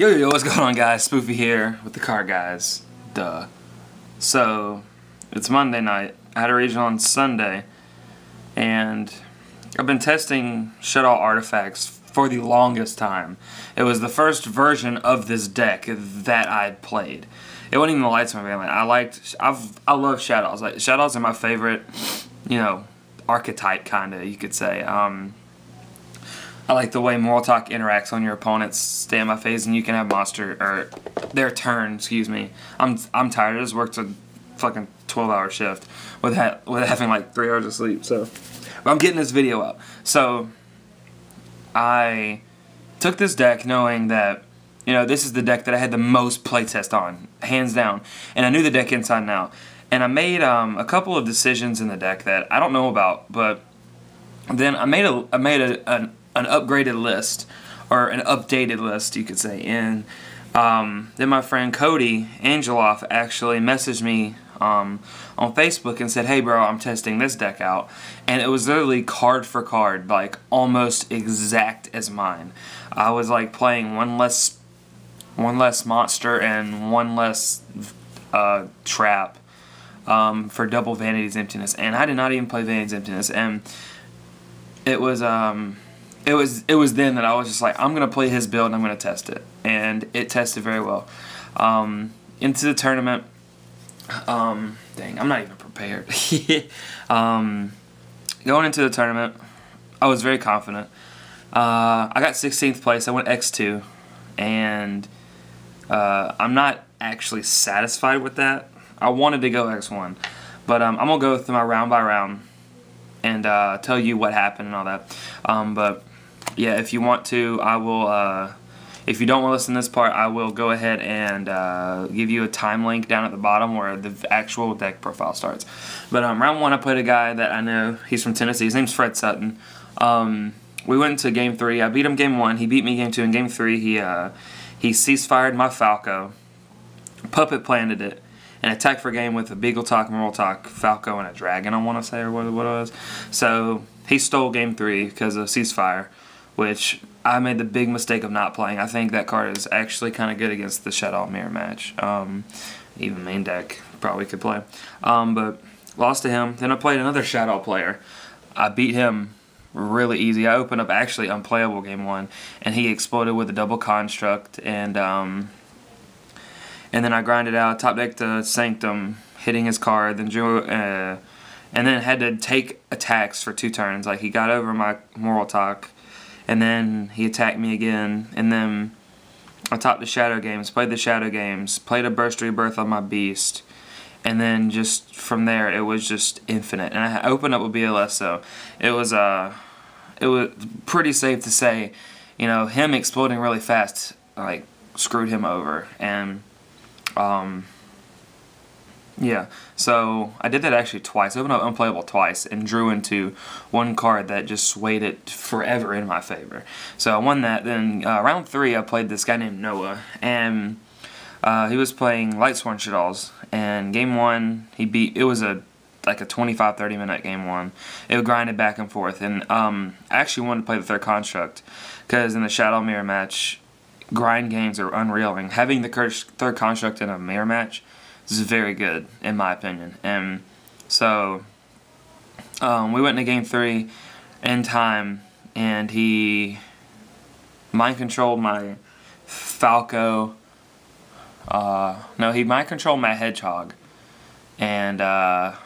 Yo, what's going on, guys? Spoofy here with the car guys. Duh. So, it's Monday night. I had a regional on Sunday, and I've been testing Shaddoll artifacts for the longest time. It was the first version of this deck that I'd played. It wasn't even the lights on my van. I love Shaddolls. Like, Shaddolls are my favorite, archetype, kinda, you could say. I like the way Moral Talk interacts on your opponent's standby phase, and you can have monster or their turn. Excuse me. I'm tired. I just worked a fucking 12-hour shift with having like 3 hours of sleep. So, but I'm getting this video up. So I took this deck knowing that this is the deck that I had the most playtest on, hands down, and I knew the deck inside and out. And I made a couple of decisions in the deck that I don't know about, but then I made an upgraded list, or an updated list, you could say. And then my friend Cody Angeloff actually messaged me on Facebook and said, "Hey bro, I'm testing this deck out," and it was literally card for card, like almost exact as mine. I was like playing one less monster and one less trap for double Vanity's Emptiness, and I did not even play Vanity's Emptiness, and it was then that I was just like, I'm gonna play his build and I'm gonna test it, and it tested very well. Into the tournament, dang, I'm not even prepared. Going into the tournament, I was very confident. I got 16th place. I went X2, and I'm not actually satisfied with that. I wanted to go X1, but I'm gonna go through my round by round and tell you what happened and all that. But yeah, if you want to, I will. If you don't want to listen to this part, I will go ahead and give you a time link down at the bottom where the actual deck profile starts. But round one, I played a guy that I know. He's from Tennessee. His name's Fred Sutton. We went into game 3. I beat him game 1. He beat me game 2. In game 3, he ceasefired my Falco, puppet planted it, and attacked for game with a Beagle Talk, Moral Talk, Falco, and a Dragon, I want to say, or what it was. So he stole game 3 because of ceasefire, which I made the big mistake of not playing. I think that card is actually kind of good against the Shaddoll mirror match. Even main deck probably could play. But lost to him. Then I played another Shaddoll player. I beat him really easy. I opened up actually unplayable game 1, and he exploded with a double construct, and then I grinded out, top deck to Sanctum, hitting his card, then drew, and then had to take attacks for 2 turns. Like, he got over my Moral Talk, and then he attacked me again, and then I topped the Shadow Games, played the Shadow Games, played a Burst Rebirth on my Beast, and then just from there it was just infinite. And I opened up with BLS, so it was pretty safe to say, him exploding really fast like screwed him over. And yeah, so I did that actually twice. I opened up unplayable twice and drew into one card that just swayed it forever in my favor. So I won that. Then round 3, I played this guy named Noah, and he was playing Lightsworn Shaddolls. And game 1, he beat. It was like a 25-30 minute game 1. It would grind it back and forth. And I actually wanted to play the third construct because in the Shaddoll mirror match, grind games are unreal, and having the third construct in a mirror match is very good in my opinion. And so we went into game 3 in time, and he mind controlled my Falco. No, he mind controlled my Hedgehog, and got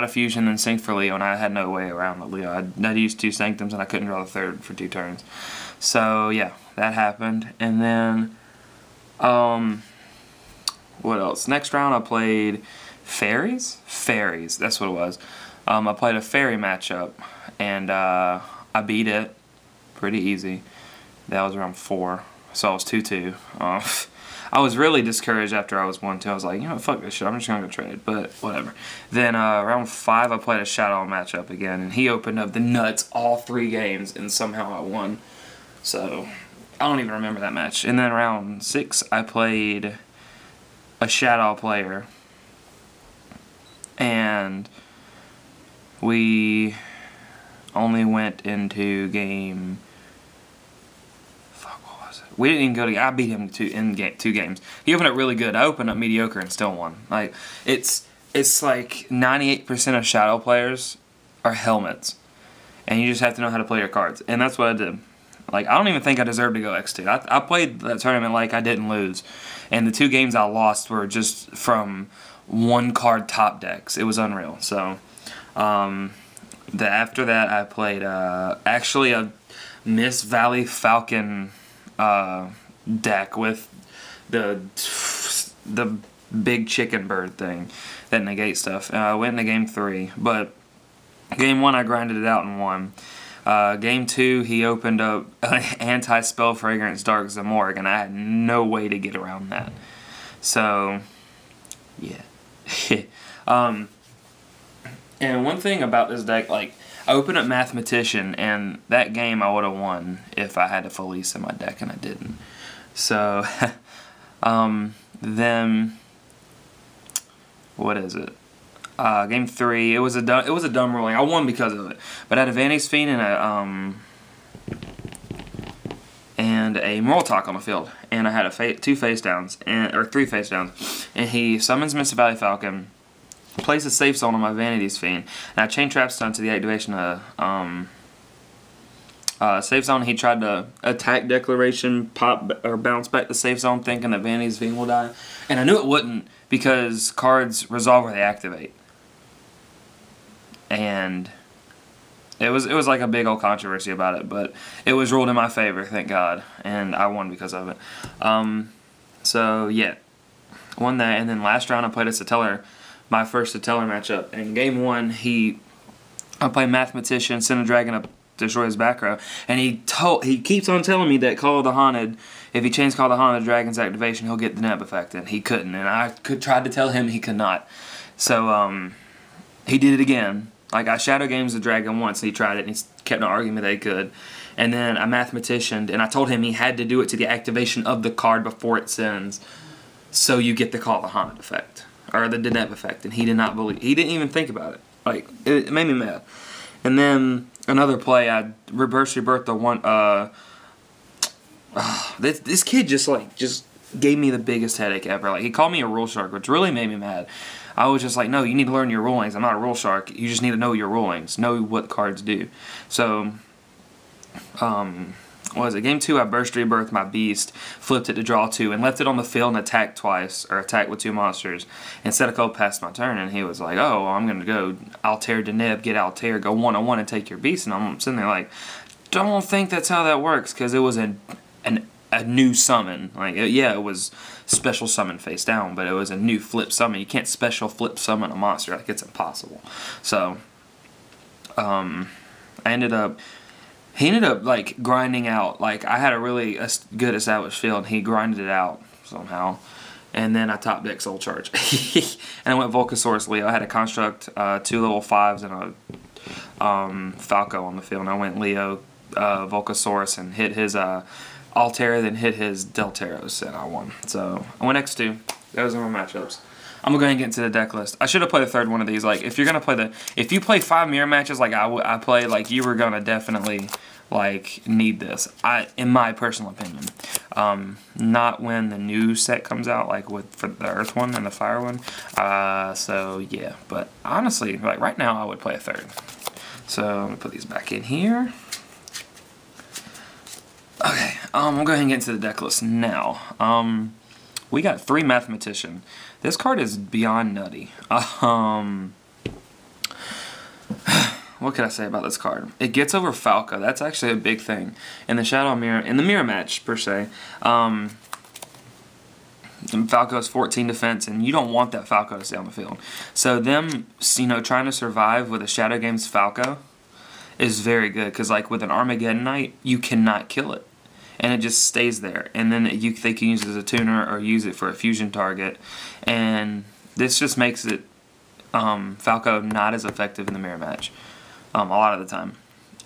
a fusion and synced for Leo, and I had no way around the Leo. I'd used 2 Sanctums, and I couldn't draw the third for 2 turns. So yeah, that happened. And then what else? Next round I played Fairies? Fairies, that's what it was. I played a Fairy matchup, and I beat it pretty easy. That was round 4, so I was 2-2. I was really discouraged after I was 1-2. I was like, fuck this shit, I'm just gonna go trade, but whatever. Then round 5 I played a Shaddoll matchup again, and he opened up the nuts all 3 games, and somehow I won. So I don't even remember that match. And then round 6 I played a Shaddoll player, and we only went into game We didn't even go to. I beat him in 2 games. He opened up really good. I opened up mediocre and still won. Like it's like 98% of Shaddoll players are helmets, and you just have to know how to play your cards. And that's what I did. Like, I don't even think I deserved to go X2. I played that tournament like I didn't lose. And the 2 games I lost were just from 1-card top decks. It was unreal. So, after that, I played actually a Miss Valley Falcon deck with the big chicken bird thing that negates stuff. I went into game 3. But game 1, I grinded it out and won. Game 2, he opened up Anti-Spell Fragrance Dark Zamorg, and I had no way to get around that. So, yeah. And one thing about this deck, like, I opened up Mathematician, and that game I would have won if I had a Felice in my deck, and I didn't. So, then, what is it? Game 3, it was a dumb ruling. I won because of it, but I had a Vanny's Fiend and a Mortal on the field, and I had 2 face downs or 3 face downs, and he summons Mr. Valley Falcon, places a safe zone on my Vanity's Fiend, and I chain trap stun to the activation of safe zone. He tried to attack declaration, pop or bounce back the safe zone, thinking that Vanity's Fiend will die, and I knew it wouldn't because cards resolve where they activate. And it was like a big old controversy about it, but it was ruled in my favor, thank God, and I won because of it. So yeah, won that, and then last round I played a Satellar, my first Satellar matchup. In game 1, I played Mathematician, send a dragon up, destroy his back row, and he keeps on telling me that Call of the Haunted, if he chains Call of the Haunted Dragon's activation, he'll get the Neb effect, and he couldn't, and I tried to tell him he could not. So he did it again. Like, I Shadow Games the Dragon once, and he tried it, and he kept on arguing that he could. And then I Mathematicianed, and I told him he had to do it to the activation of the card before it sends, so you get the Call of the Haunted effect, or the Deneb effect, and he did not believe. He didn't even think about it. Like, it made me mad. And then another play, I Reverse Rebirth the one. This kid just gave me the biggest headache ever. Like, he called me a rule shark, which really made me mad. I was just like, no, you need to learn your rulings. I'm not a rule shark. You just need to know your rulings. Know what cards do. So, what was it? Game 2, I Burst Rebirth my Beast, flipped it to draw 2, and left it on the field and attacked twice, or attacked with 2 monsters, instead of go past my turn. And he was like, oh, well, I'm going to go Altair Deneb, get Altair, go 1-on-1 and take your Beast. And I'm sitting there like, don't think that's how that works, because it was a new summon. Like, yeah, it was special summon face down, but it was a new flip summon. You can't special flip summon a monster. Like, it's impossible. So, he ended up like grinding out. Like, I had a really good established field, and he grinded it out somehow. And then I top deck Soul Charge. And I went Volcasaurus Leo. I had a Construct, 2 level 5s, and a Falco on the field. And I went Leo, Volcasaurus, and hit his Altair, then hit his Delteros, and I won. So I went X2. Those are my matchups. I'm gonna go ahead and get into the deck list. I should have played a third one of these. Like, if you're gonna play if you play 5 mirror matches like I play, like, you were gonna definitely like need this. In my personal opinion, not when the new set comes out, like for the Earth one and the Fire one. So yeah, but honestly, like right now, I would play a third. So let me put these back in here. Okay, I'm gonna go ahead and get into the deck list now. We got 3 Mathematician. This card is beyond nutty. What can I say about this card? It gets over Falco. That's actually a big thing in the Shadow Mirror, in the mirror match per se. Falco has 14 defense, and you don't want that Falco to stay on the field. So them, trying to survive with a Shadow Games Falco is very good, because like with an Armageddon Knight, you cannot kill it, and it just stays there. And then they can use it as a tuner or use it for a fusion target, and this just makes it Falco not as effective in the mirror match a lot of the time.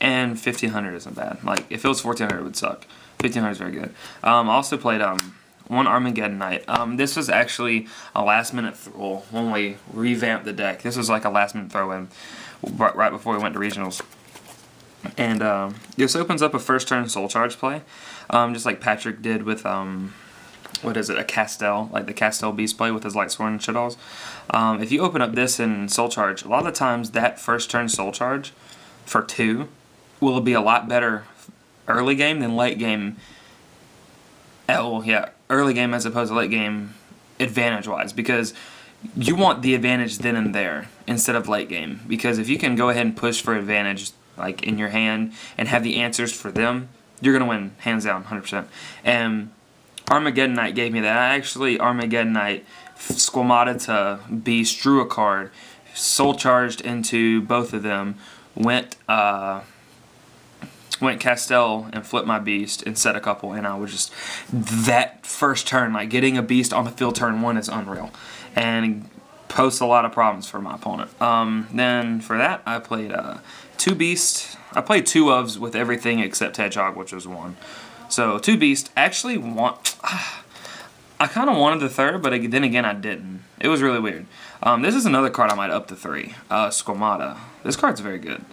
And 1500 isn't bad. Like, if it was 1400, it would suck. 1500 is very good. I also played one Armageddon Knight. This was actually a last-minute throw when we revamped the deck. This was like a last-minute throw-in right before we went to regionals. And this opens up a first turn soul charge play, just like Patrick did with what is it, a Castell, like the Castell Beast play with his Light Sword and Shaddolls. If you open up this in soul charge, a lot of the times that first turn soul charge for 2 will be a lot better early game than late game. Oh yeah, early game as opposed to late game advantage wise, because you want the advantage then and there instead of late game, because if you can go ahead and push for advantage like in your hand and have the answers for them, you're gonna win hands down 100%. And Armageddon Knight gave me that. I actually Armageddon Knight Squamata to Beast, drew a card, soul charged into both of them, went Castell and flipped my Beast and set a couple, and I was just, that first turn, like getting a Beast on the field turn 1 is unreal, and posts a lot of problems for my opponent. Then for that I played 2 Beasts. I played 2 ofs with everything except Hedgehog, which was 1. So 2 Beasts. Actually I kind of wanted the 3rd, but then again I didn't. It was really weird. This is another card I might up to 3. Squamata. This card's very good.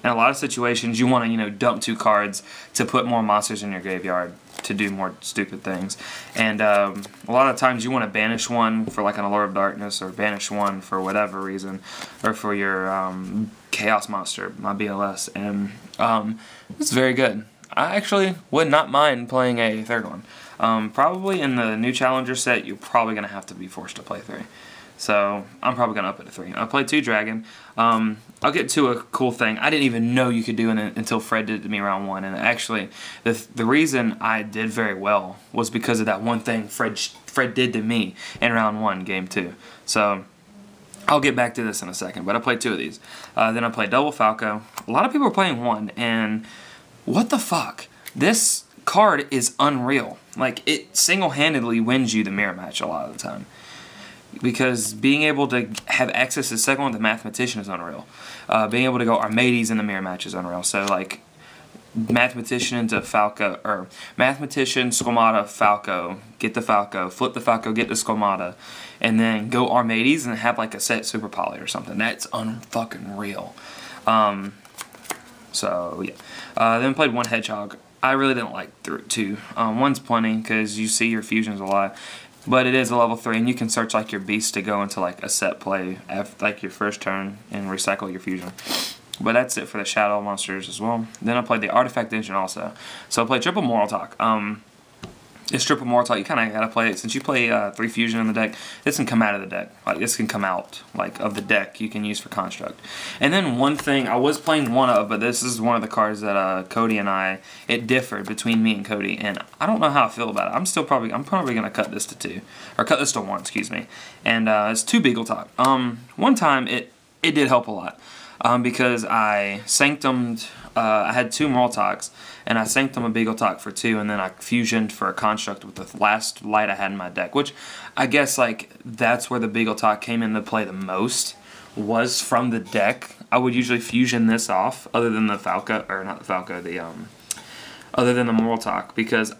In a lot of situations, you want to, dump 2 cards to put more monsters in your graveyard to do more stupid things. And a lot of times you want to banish 1 for like an Allure of Darkness, or banish 1 for whatever reason, or for your Chaos Monster, my BLS. And it's very good. I actually would not mind playing a 3rd one. Probably in the new Challenger set, you're probably going to have to be forced to play 3. So I'm probably going to up it to 3. I played 2 Dragon. I'll get to a cool thing I didn't even know you could do until Fred did it to me round 1. And actually, the reason I did very well was because of that one thing Fred did to me in round 1, game 2. So I'll get back to this in a second, but I played 2 of these. Then I played Double Falco. A lot of people are playing 1, and what the fuck? This card is unreal. Like, it single-handedly wins you the mirror match a lot of the time, because being able to have access to the second one, the Mathematician, is unreal. Being able to go Armades in the mirror match is unreal. So, like, Mathematician into Falco, or Mathematician, Squamata, Falco, get the Falco, flip the Falco, get the Squamata, and then go Armades and have, like, a set Super Poly or something. That's unfucking real. So, yeah. Then played 1 Hedgehog. I really didn't like 2. 1's plenty, because you see your fusions a lot. But it is a level 3, and you can search like your Beast to go into like a set play after like your first turn and recycle your fusion. But that's it for the Shaddoll monsters as well. Then I played the Artifact Engine also. So I played triple Moral Talk. This triple Moral Talk, you kind of gotta play it since you play 3 fusion in the deck. This can come out of the deck. Like, this can come out like of the deck you can use for construct. And then one thing I was playing 1 of, but this is one of the cards that Cody and I, it differed between me and Cody, and I don't know how I feel about it. I'm probably gonna cut this to 2, or cut this to 1, excuse me. And it's 2 Beagle Talk. One time it did help a lot. Because I sanctumed, I had 2 Moral Talks, and I sanctumed a Beagle Talk for 2, and then I fusioned for a construct with the last light I had in my deck, which I guess like that's where the Beagle Talk came into play the most, was from the deck. I would usually fusion this off, other than the Falco, or not the Falco, other than the Moral Talk, because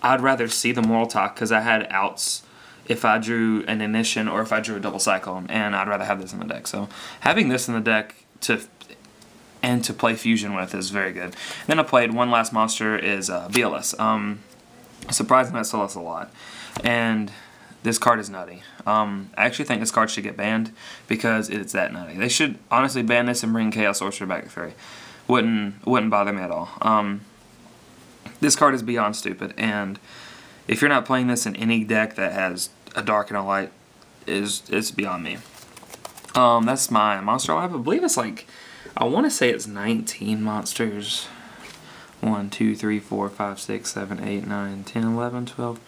I'd rather see the Moral Talk, because I had outs if I drew an Ignition or if I drew a Double Cyclone, and I'd rather have this in the deck. So having this in the deck to play fusion with is very good. Then I played 1 last monster is BLS. Surprisingly, I saw this a lot, and this card is nutty. I actually think this card should get banned because it's that nutty. They should honestly ban this and bring Chaos Sorcerer back to 3. Wouldn't bother me at all. This card is beyond stupid, and if you're not playing this in any deck that has a dark and a light, it's beyond me. That's my monster lab. I believe it's like, I want to say it's 19 monsters. 1, 2, 3, 4, 5, 6, 7, 8, 9, 10, 11, 12,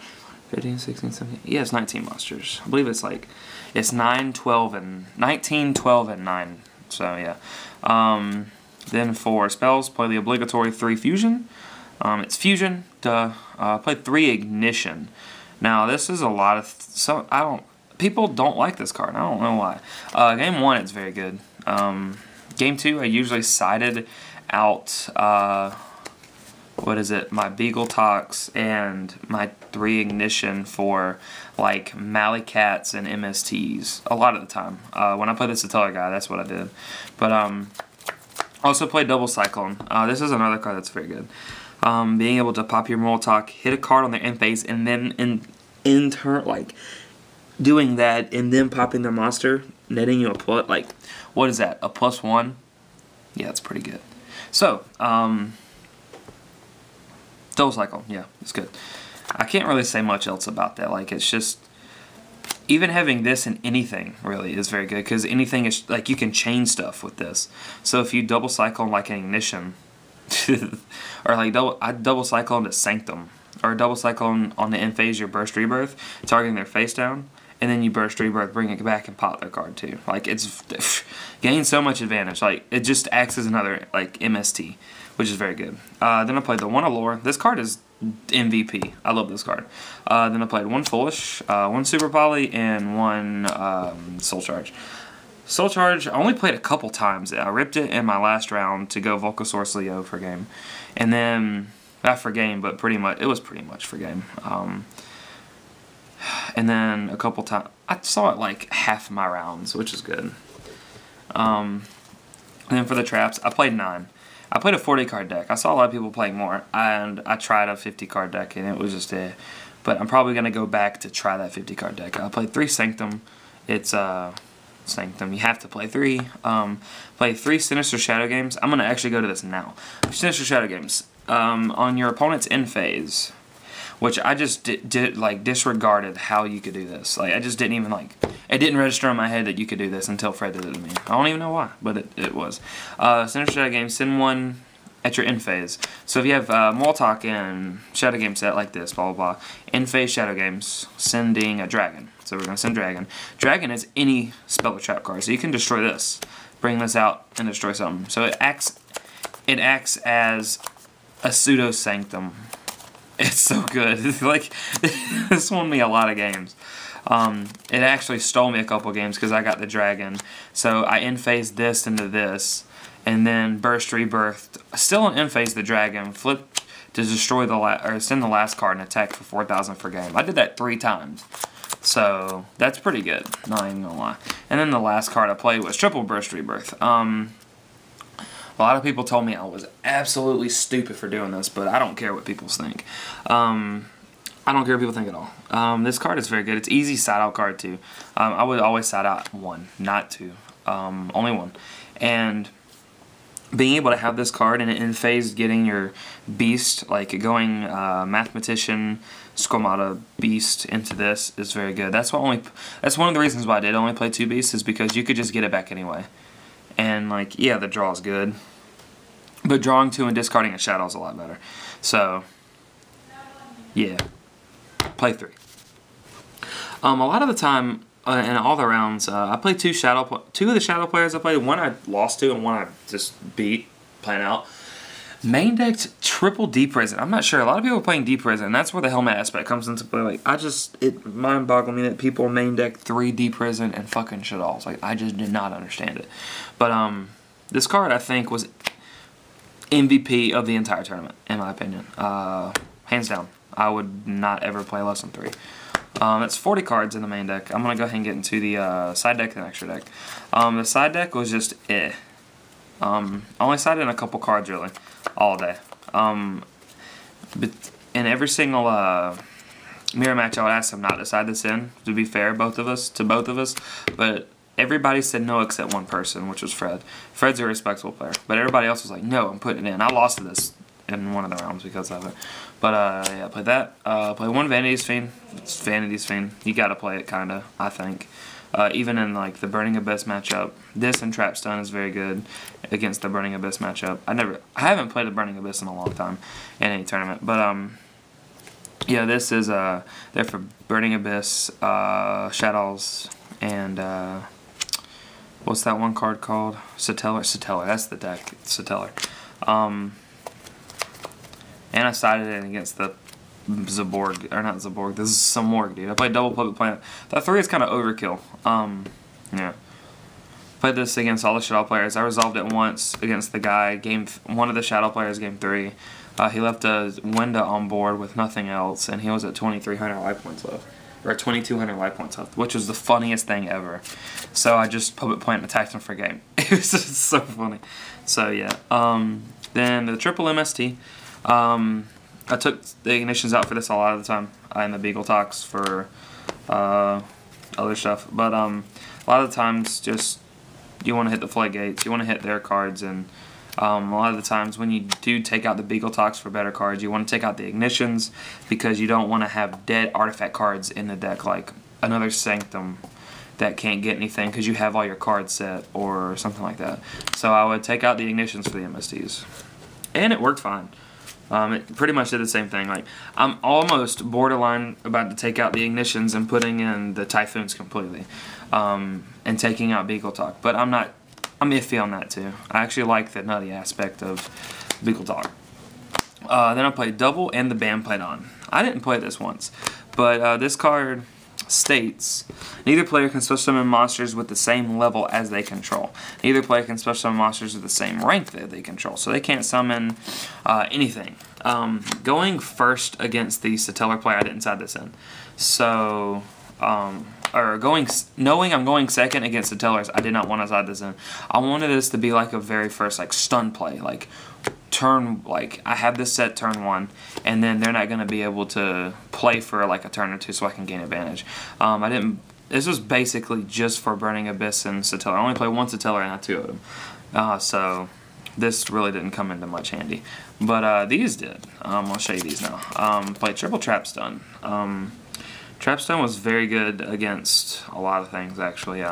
15, 16, 17. Yeah, it's 19 monsters. I believe it's like, it's 9, 12, and 19, 12, and 9. So yeah. Then for spells, play the obligatory 3 fusion. It's fusion. Duh. Played 3 ignition. Now this is a lot of people don't like this card. I don't know why. Game 1 it's very good. Game 2 I usually sided out my Beagle Talks and my 3 ignition for like Mallicats and MSTs a lot of the time. When I play the Satellar guy, that's what I did. But Also played Double Cyclone. This is another card that's very good. Being able to pop your Molotov, hit a card on their end phase, and then in turn, like, doing that and then popping their monster, netting you a plus, like, what is that, a +1? Yeah, it's pretty good. So, Double Cyclone, yeah, it's good. I can't really say much else about that. Like, it's just, even having this in anything really is very good, because anything is, like, you can chain stuff with this. So if you double cycle like an ignition, or like I double cycle into Sanctum, or double cycle on the end phase your burst rebirth, targeting their face down, and then you burst rebirth, bring it back and pop their card too. Like, it's gains so much advantage. Like, it just acts as another like MST, which is very good. Then I played the one Allure. This card is MVP. I love this card. Then I played one Foolish, one Super Poly, and one Soul Charge. Soul Charge, I only played a couple times. I ripped it in my last round to go Volcasaurus Leo for game. And then, not for game, but it was pretty much for game. And then a couple times, I saw it like half my rounds, which is good. And then for the traps, I played 9. I played a 40 card deck. I saw a lot of people playing more, and I tried a 50 card deck, and it was just but I'm probably going to go back to try that 50 card deck. I played 3 Sanctum. It's Sanctum. You have to play 3. Play 3 Sinister Shadow Games. I'm going to actually go to this now. Sinister Shadow Games. On your opponent's end phase, which I just disregarded how you could do this. Like, I just didn't even, like, it didn't register in my head that you could do this until Fred did it to me. I don't even know why, but it was. Sinister Shadow Game, send one at your end phase. So if you have Molotov and Shadow Game set like this, blah, blah, blah, end phase Shadow Games, sending a Dragon. So we're going to send Dragon. Dragon is any spell or trap card, so you can destroy this, bring this out, and destroy something. So it acts as a pseudo Sanctum. It's so good. Like, this won me a lot of games. It actually stole me a couple games because I got the Dragon. So I end-phased this into this, and then burst rebirthed. Still in end-phase the Dragon, flip to destroy or send the last card and attack for 4,000 per game. I did that 3 times. So that's pretty good, not even gonna lie. And then the last card I played was triple burst rebirth. A lot of people told me I was absolutely stupid for doing this, but I don't care what people think. I don't care what people think at all. This card is very good. It's easy side out card too. I would always side out 1, not 2. Only 1. And being able to have this card and in phase getting your beast, like going Mathematician, Squamata Beast into this is very good. That's one of the reasons why I did only play 2 beasts, is because you could just get it back anyway. And, like, yeah, the draw is good, but drawing 2 and discarding a Shaddoll is a lot better. So, yeah, play 3. A lot of the time, in all the rounds, I played 2 of the Shadow players I played. One I lost to and one I just beat, playing out. Main decked triple D Prison. I'm not sure. A lot of people are playing D Prison, and that's where the helmet aspect comes into play. Like, it mind boggles me that people main deck 3 D Prison and fucking Shaddolls. Like, I just did not understand it. But this card I think was MVP of the entire tournament, in my opinion. Hands down. I would not ever play less than 3. It's 40 cards in the main deck. I'm gonna go ahead and get into the side deck and extra deck. The side deck was just I only sided in a couple cards really, all day. But in every single mirror match, I would ask them not to side this in. To be fair, to both of us, but everybody said no except one person, which was Fred. Fred's a respectable player, but everybody else was like, no, I'm putting it in. I lost to this in one of the rounds because of it. But yeah, I played that. Played one Vanity's Fiend. It's Vanity's Fiend. You gotta play it, kinda, I think. Even in like the Burning Abyss matchup, this and Trap Stun is very good against the Burning Abyss matchup. I haven't played a Burning Abyss in a long time in any tournament, but yeah, this is there for Burning Abyss, Shaddolls, and what's that one card called? Satellar. That's the deck. Satellar. And I sided it against the Zaborg, or not Zaborg, this is some Morg, dude. I played double Puppet Planet. That 3 is kind of overkill. Yeah. Played this against all the Shaddoll players. I resolved it once against the guy, one of the Shaddoll players, game 3. He left a window on board with nothing else, and he was at 2,300 life points left. Or 2,200 life points left, which was the funniest thing ever. So I just Puppet Plant and attacked him for game. It was just so funny. So yeah. Then the triple MST. I took the ignitions out for this a lot of the time in the Beagle Talks for other stuff. But a lot of the times, just you want to hit the floodgates, you want to hit their cards, and a lot of the times when you do take out the Beagle Talks for better cards, you want to take out the ignitions because you don't want to have dead artifact cards in the deck, like another Sanctum that can't get anything because you have all your cards set or something like that. So I would take out the ignitions for the MSTs, and it worked fine. It pretty much did the same thing. Like, I'm almost borderline about to take out the ignitions and putting in the Typhoons completely, and taking out Beagle Talk. But I'm iffy on that too. I actually like the nutty aspect of Beagle Talk. Then I played Double and the Band played on. I didn't play this once, but this card states, neither player can special summon monsters with the same level as they control. Neither player can special summon monsters with the same rank that they control, so they can't summon anything. Going first against the Satellar player, I didn't side this in. So, knowing I'm going second against the Tellers, I did not want to side this in. I wanted this to be like a very first like stun play, like I have this set turn 1, and then they're not going to be able to play for like a turn or 2 so I can gain advantage. This was basically just for Burning Abyss and Satellar. I only played one Satellar and not 2 of them. So this really didn't come into much handy. But these did. I'll show you these now. Played triple Trap Stun. Trap Stun was very good against a lot of things actually.